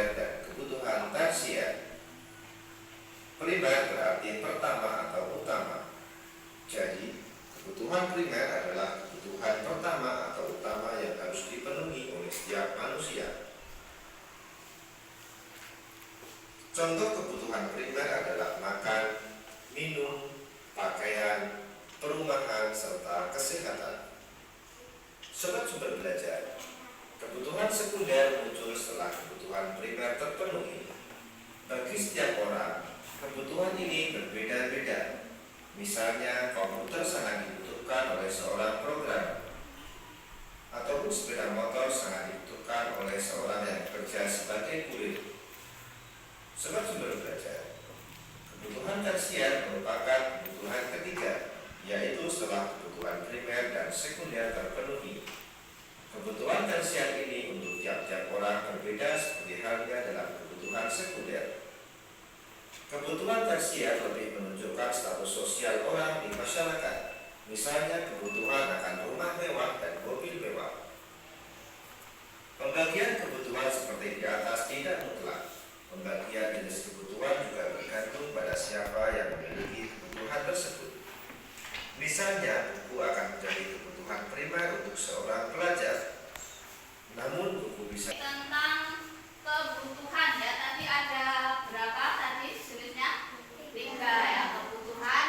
sekunder dan kebutuhan tersier. Primer berarti pertama atau utama. Jadi, kebutuhan primer adalah kebutuhan pertama atau utama yang harus dipenuhi oleh setiap manusia. Contoh kebutuhan primer adalah makan, minum, pakaian, perumahan, serta kesehatan. Sobat Sumber Belajar, kebutuhan sekunder muncul setelah kebutuhan primer terpenuhi. Bagi setiap orang, kebutuhan ini berbeda-beda. Misalnya, komputer sangat dibutuhkan oleh seorang programmer, ataupun sepeda motor sangat dibutuhkan oleh seorang yang bekerja sebagai kurir. Sobat Sumber Belajar, kebutuhan tersier merupakan kebutuhan ketiga, yaitu setelah kebutuhan primer dan sekunder terpenuhi. Kebutuhan tersier ini untuk tiap-tiap orang berbeda seperti halnya dalam kebutuhan sekunder. Kebutuhan tersier lebih menunjukkan status sosial orang di masyarakat, misalnya kebutuhan akan rumah mewah dan mobil mewah. Pembagian kebutuhan seperti di atas tidak mutlak. Pembagian jenis kebutuhan juga bergantung pada siapa yang memiliki kebutuhan tersebut. Misalnya, buku akan menjadi kebutuhan primer untuk seorang pelajar. Namun, buku bisa tentang kebutuhan ya, tadi ada berapa tadi jenisnya? 3 ya, kebutuhan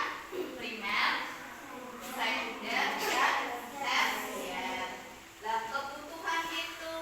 primer, sekunder, dan tersier. Nah, kebutuhan itu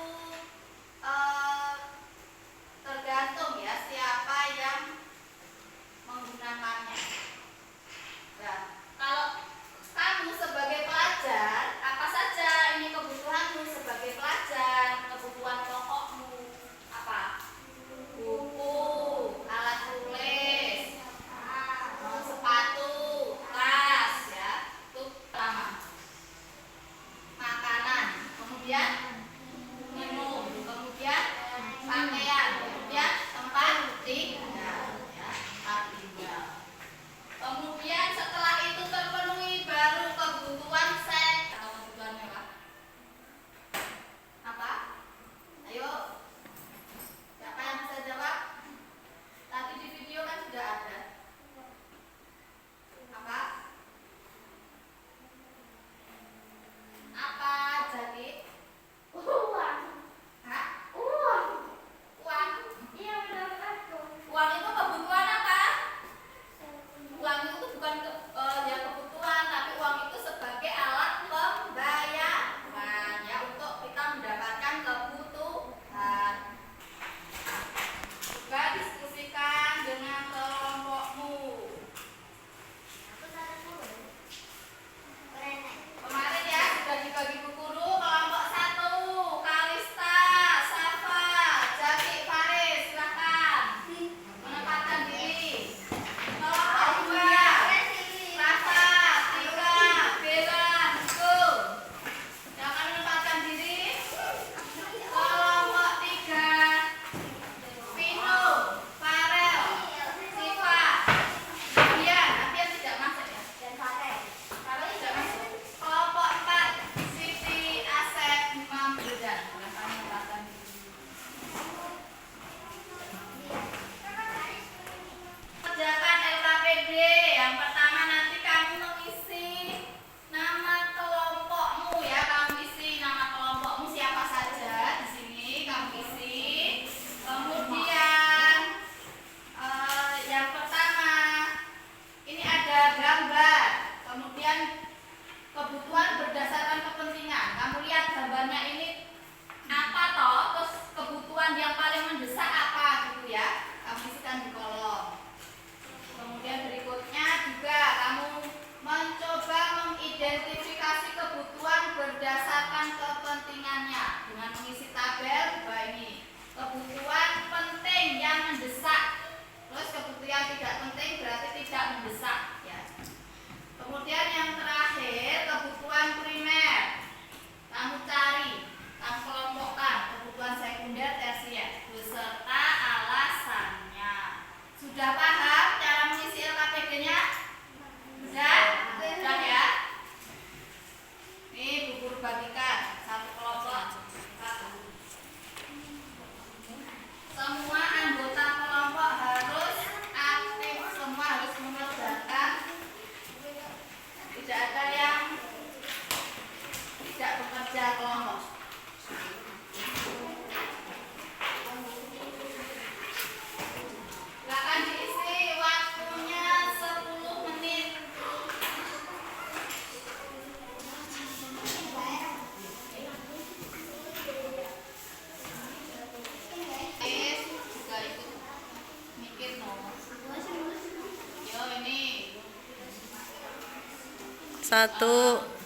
1,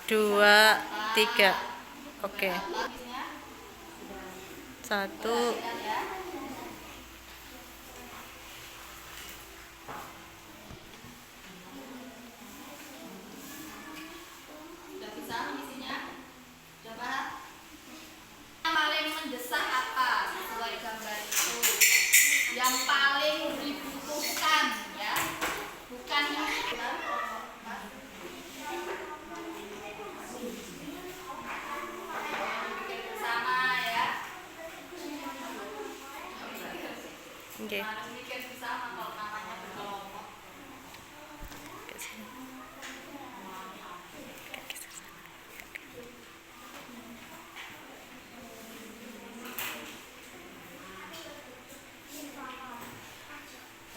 2, 3. Oke. Berapa bisnya? 1, Lihat ya. Sudah bisa mengisinya? Coba. Yang paling mendesak apa sesuai gambar itu? Yang paling dibutuhkan ya, bukan yang bikin bersama ya. oke. Harus bikin bersama kalau namanya berkelompok.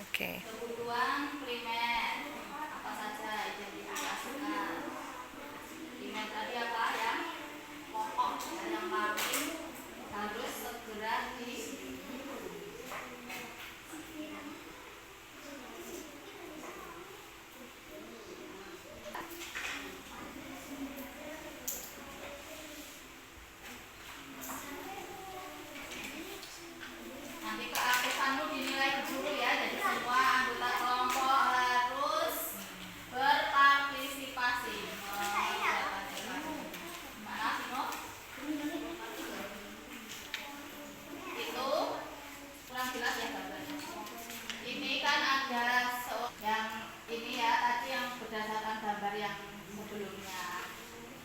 Oke. Kebutuhan primer apa saja identifikasikan. Primer tadi apa yang pokok dan yang paling harus segera di nanti keaktifanmu dinilai dulu ya. Jadi semua anggota kelompok harus berpartisipasi. Mana Sino? Itu kurang jelas ya gambarnya. Ini kan ada yang ini ya tadi yang berdasarkan gambar yang sebelumnya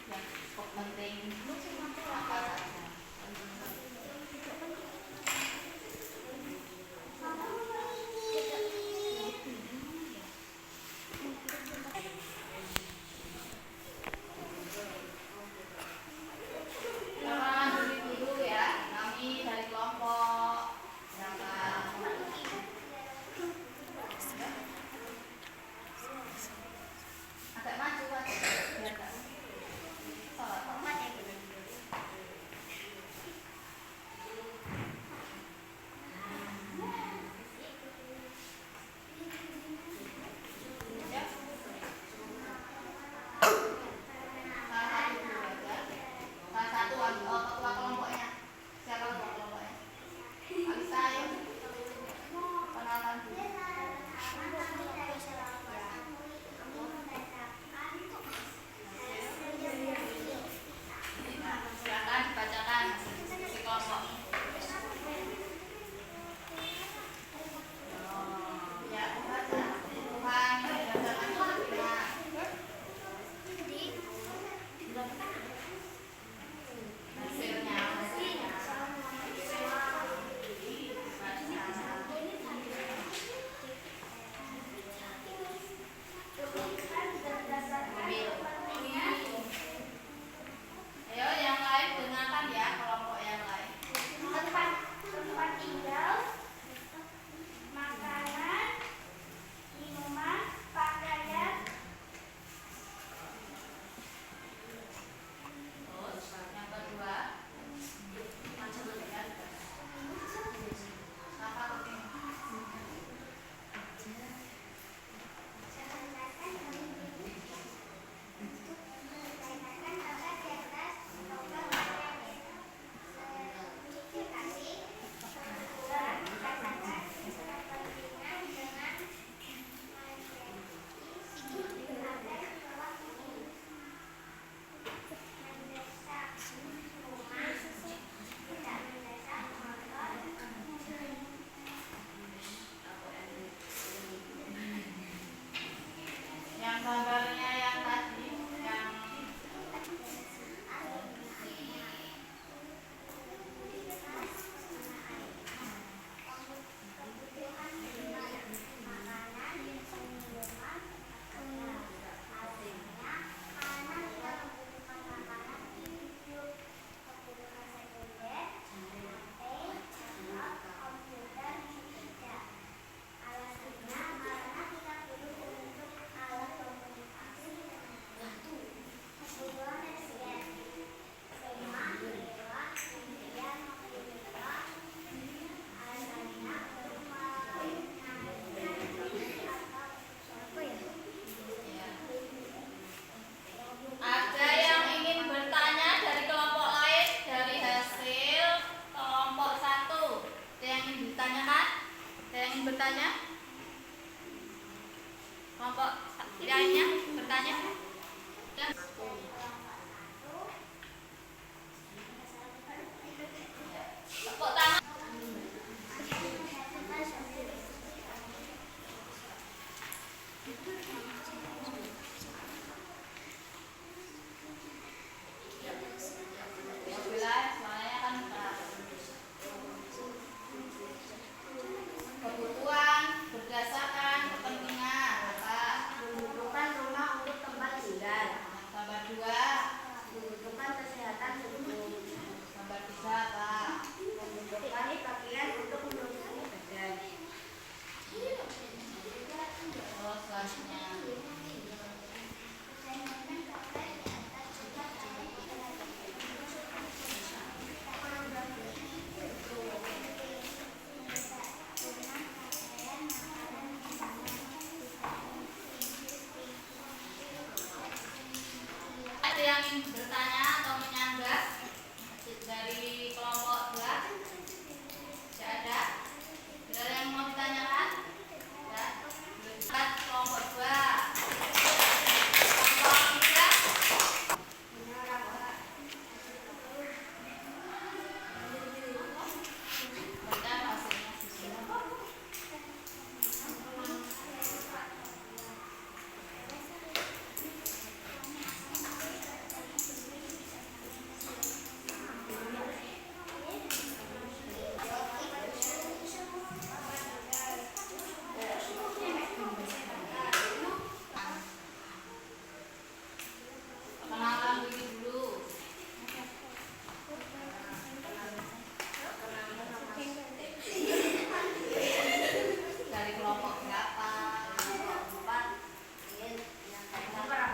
yang cukup penting apa saja. Kenalan dulu ya, kami dari kelompok berapa? Agak maju aja, biar nggak salah. yang ingin bertanya? Kelompok lainnya bertanya? Ya. Tepuk tangan. Kebutuhan berdasarkan kepentingan apa? Membutuhkan rumah untuk tempat tinggal, Gambar 2, membutuhkan kesehatan tubuh, gambar 3 apa? membutuhkan pakaian untuk menutupi badan. Terus selanjutnya. Ada yang ingin bertanya atau menyanggah dari kelompok 2? Tidak ada? Tidak ada yang mau ditanyakan? Ya. Lihat kelompok 2. Kelompok 3. Baca hasilnya di sini. Perkenalan diri dulu. Dari kelompok berapa? Kelompok 4. Ya, silakan.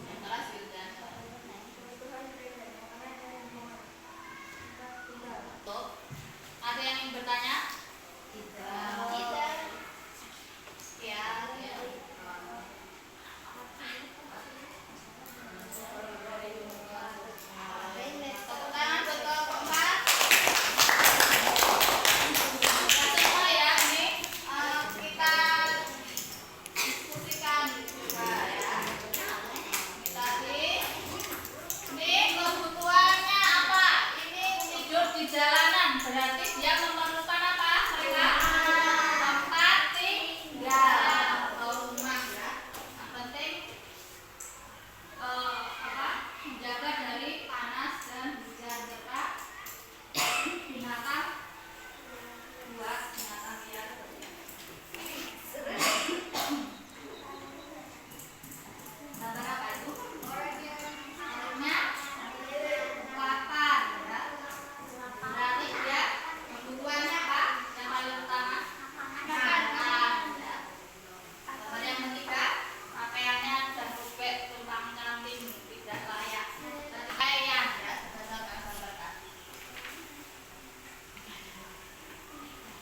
Yang keras Wildan. Tuh. Ada yang ingin bertanya? Tidak. Ya, ya. Tepuk tangan buat kelompok 4. Ya semua ya, ini kita diskusikan juga ya. Tadi ini kebutuhannya apa? Ini tidur di jalanan, berarti dia memerlukan apa? Mereka tempat tinggal atau rumah ya. Yang penting apa? Menjaga dari panas dan hujan serta binatang buas, binatang liar. Gambar apa itu? Orangnya papan ya. Berarti dia kebutuhannya apa? Yang paling utama makan ya. Gambar yang ketiga, pakaiannya dan robek, tumpang canting, tidak layak. Pakaian ya, berdasarkan gambar tadi.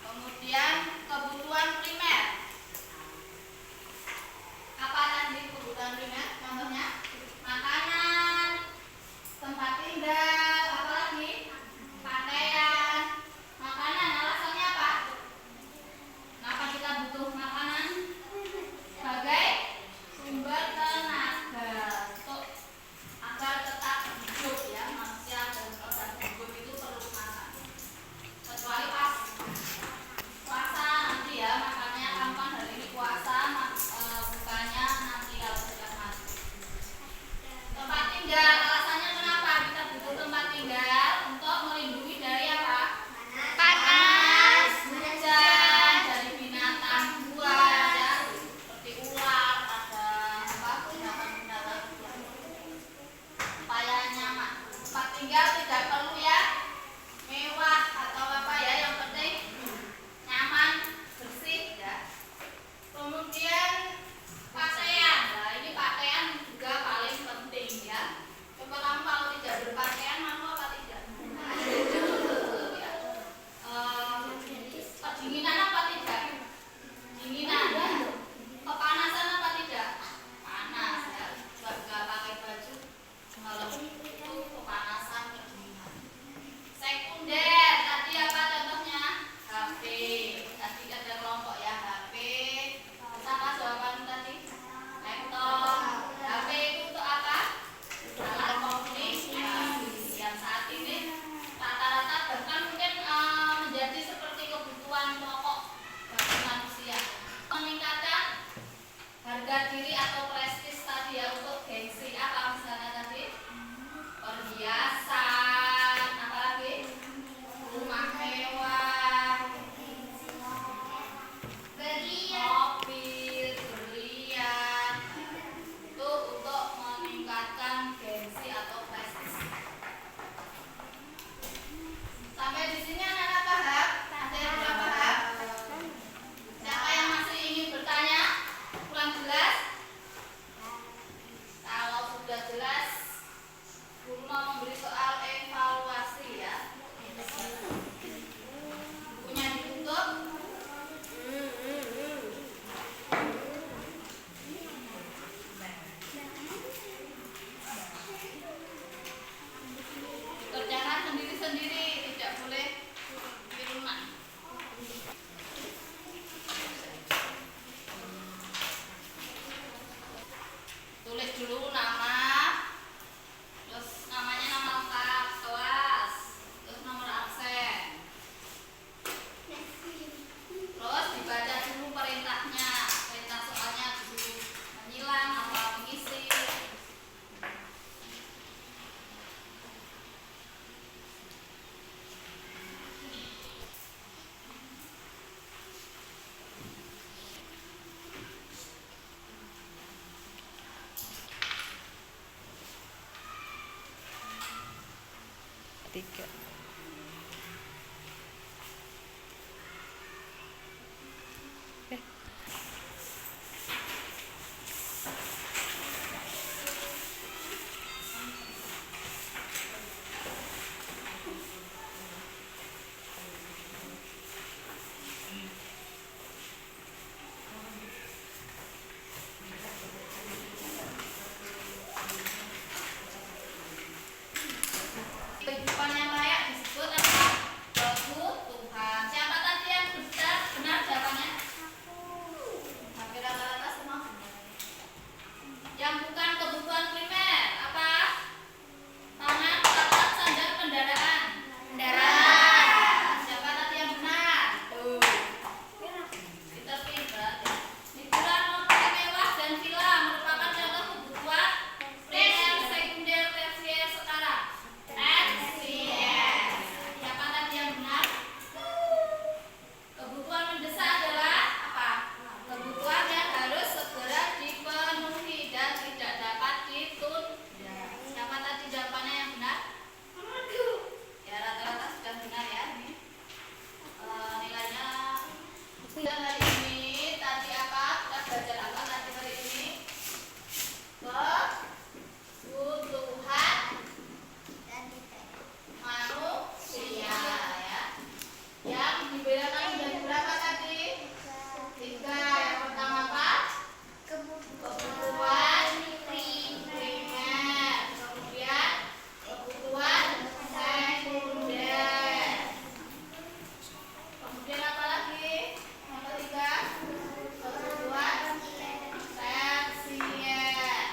Kemudian kebutuhan primer. Apa tadi kebutuhan primer? Contohnya makanan, tempat tinggal, apa lagi? Pakaian. Makanan alasannya apa? Kenapa kita butuh makanan? Sebagai sumber tenaga untuk agar tetap hidup ya, manusia dan organ hidup itu perlu makan. Kecuali pas puasa nanti ya makannya 3. Kehidupan yang layak disebut apa? Kebutuhan. Siapa tadi yang benar jawabannya? Hampir rata-rata semua benar. Yang bukan kebutuhan primer apa? Tangan, tempat, sandal, kendaraan. Kendaraan. Siapa tadi yang benar? Pintar-pintar. Hiburan, mobil mewah dan villa merupakan contoh kebutuhan primer, sekunder, tersier, setara. Tersier. Siapa tadi yang benar? Kebutuhan mendesak adalah apa? Kebutuhan yang harus segera dipenuhi dan tidak dapat ditunda. Siapa tadi jawabannya yang benar? Ya rata-rata sudah benar ya ini. Nilainya dan hari ini tadi apa? Kita belajar apa tadi hari ini? Kebutuhan manusia ya. Yang dibedakan menjadi berapa tadi? 3. Yang pertama apa? Kebutuhan primer. Kemudian kebutuhan sekunder. Kemudian apa lagi? Yang ketiga, kebutuhan tersier.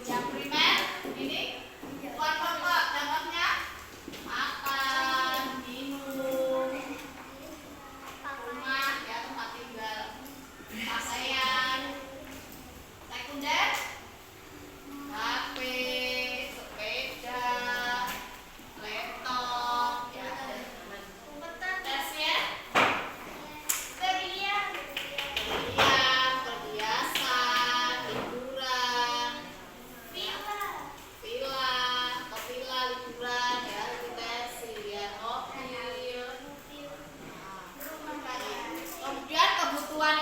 Yang primer ini bukan pokok, contohnya makan, minum, rumah ya tempat tinggal, pakaian. Sekunder, HP, sepeda, laptop, ya. Tersier, berlian, perhiasan, hiburan, villa, liburan ya, itu tersier, mobil. Kemudian kebutuhan